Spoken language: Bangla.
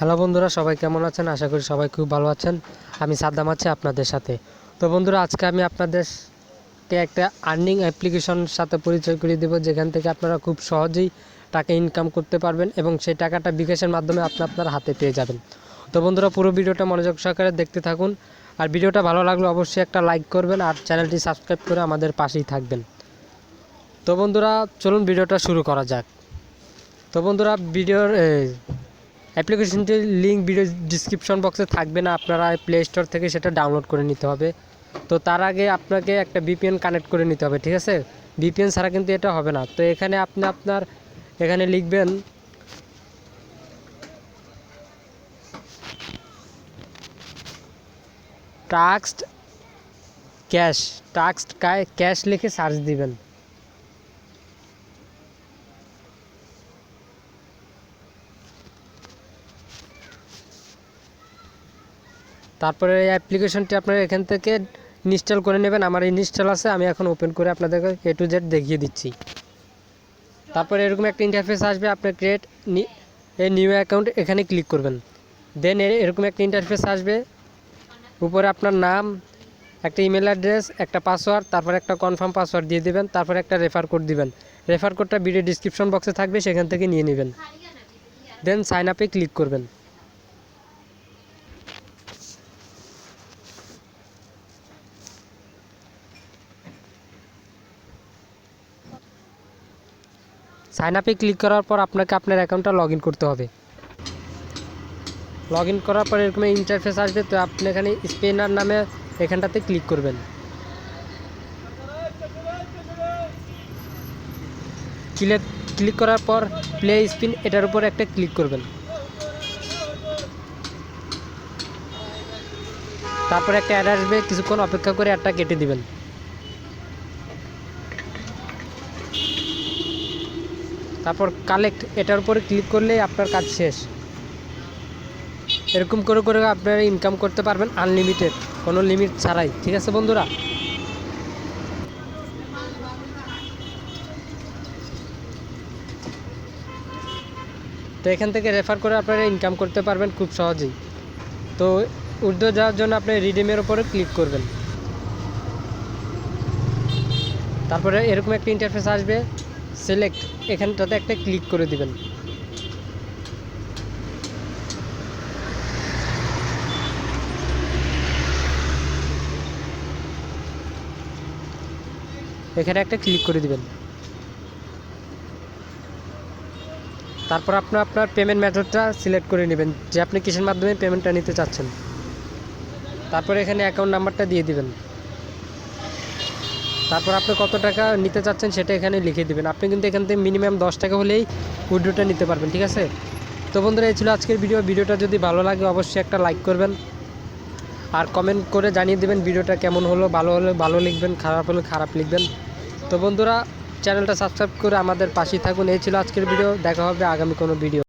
হ্যালো বন্ধুরা, সবাই কেমন আছেন? আশা করি সবাই খুব ভালো আছেন। আমি সাদ্দাম আছি আপনাদের সাথে। তো বন্ধুরা, আজকে আমি আপনাদেরকে একটা আর্নিং অ্যাপ্লিকেশনের সাথে পরিচয় করিয়ে দেবো, যেখান থেকে আপনারা খুব সহজেই টাকা ইনকাম করতে পারবেন এবং সেই টাকাটা বিকাশের মাধ্যমে আপনার হাতে পেয়ে যাবেন। তো বন্ধুরা, পুরো ভিডিওটা মনোযোগ সহকারে দেখতে থাকুন। আর ভিডিওটা ভালো লাগলে অবশ্যই একটা লাইক করবেন আর চ্যানেলটি সাবস্ক্রাইব করে আমাদের পাশেই থাকবেন। তো বন্ধুরা, চলুন ভিডিওটা শুরু করা যাক। তো বন্ধুরা, ভিডিওর অ্যাপ্লিকেশনটির লিঙ্ক ভিডিও ডিসক্রিপশন বক্সে থাকবে না, আপনারা প্লে স্টোর থেকে সেটা ডাউনলোড করে নিতে হবে। তো তার আগে আপনাকে একটা ভিপিএন কানেক্ট করে নিতে হবে, ঠিক আছে? ভিপিএন ছাড়া কিন্তু এটা হবে না। তো এখানে আপনি এখানে লিখবেন টাক্সড ক্যাশ লিখে সার্চ দিবেন। তারপরে এই অ্যাপ্লিকেশনটি আপনারা এখান থেকে ইনস্টল করে নেবেন। আমার ইনস্টল আছে, আমি এখন ওপেন করে আপনাদেরকে A to Z দেখিয়ে দিচ্ছি। তারপরে এরকম একটা ইন্টারফেস আসবে, আপনার ক্রিয়েট এ নিউ অ্যাকাউন্ট এখানে ক্লিক করবেন। দেন এরকম একটা ইন্টারফেস আসবে, উপরে আপনার নাম, একটা ইমেল অ্যাড্রেস, একটা পাসওয়ার্ড, তারপর একটা কনফার্ম পাসওয়ার্ড দিয়ে দেবেন। তারপরে একটা রেফার কোড দিবেন। রেফার কোডটা ভিডিও ডিসক্রিপশন বক্সে থাকবে, সেখান থেকে নিয়ে নেবেন। দেন সাইন আপে ক্লিক করবেন। সাইন আপে ক্লিক করার পর আপনাকে আপনার অ্যাকাউন্টটা লগ ইন করতে হবে। লগ ইন করার পর এরকম ইন্টারফেস আসবে। তো আপনি এখানে স্পিনার নামে এখানটাতে ক্লিক করবেন। ক্লিক করার পর প্লে স্পিন এটার উপর একটা ক্লিক করবেন। তারপর একটা অ্যাড আসবে, কিছুক্ষণ অপেক্ষা করে অ্যাডটা কেটে দিবেন। তারপর কালেক্ট এটার উপরে ক্লিক করলেই আপনার কাজ শেষ। এরকম করে করে আপনারা ইনকাম করতে পারবেন আনলিমিটেড, কোনো লিমিট ছাড়াই, ঠিক আছে বন্ধুরা? তো এখান থেকে রেফার করে আপনারা ইনকাম করতে পারবেন খুব সহজেই। তো উইথড্র যাওয়ার জন্য আপনি রিডিমের উপরে ক্লিক করবেন। তারপরে এরকম একটা ইন্টারফেস আসবে, সিলেক্ট এখানটাতে একটা ক্লিক করে দিবেন। এখানে একটা ক্লিক করে দিবেন। তারপর আপনার পেমেন্ট মেথডটা সিলেক্ট করে নেবেন, যে আপনি কিসের মাধ্যমে পেমেন্টটা নিতে চাচ্ছেন। তারপর এখানে অ্যাকাউন্ট নাম্বারটা দিয়ে দিবেন। তারপর আপনি কত টাকা নিতে চাচ্ছেন সেটা এখানে লিখে দিবেন। আপনি কিন্তু এখান থেকে মিনিমাম 10 টাকা হলেই উইথড্রটা নিতে পারবেন, ঠিক আছে? তো বন্ধুরা, এই ছিল আজকের ভিডিওটা যদি ভালো লাগে অবশ্যই একটা লাইক করবেন আর কমেন্ট করে জানিয়ে দেবেন ভিডিওটা কেমন হলো। ভালো হলে ভালো লিখবেন, খারাপ হলে খারাপ লিখবেন। তো বন্ধুরা, চ্যানেলটা সাবস্ক্রাইব করে আমাদের পাশেই থাকুন। এই ছিল আজকের ভিডিও, দেখা হবে আগামী কোনো ভিডিও।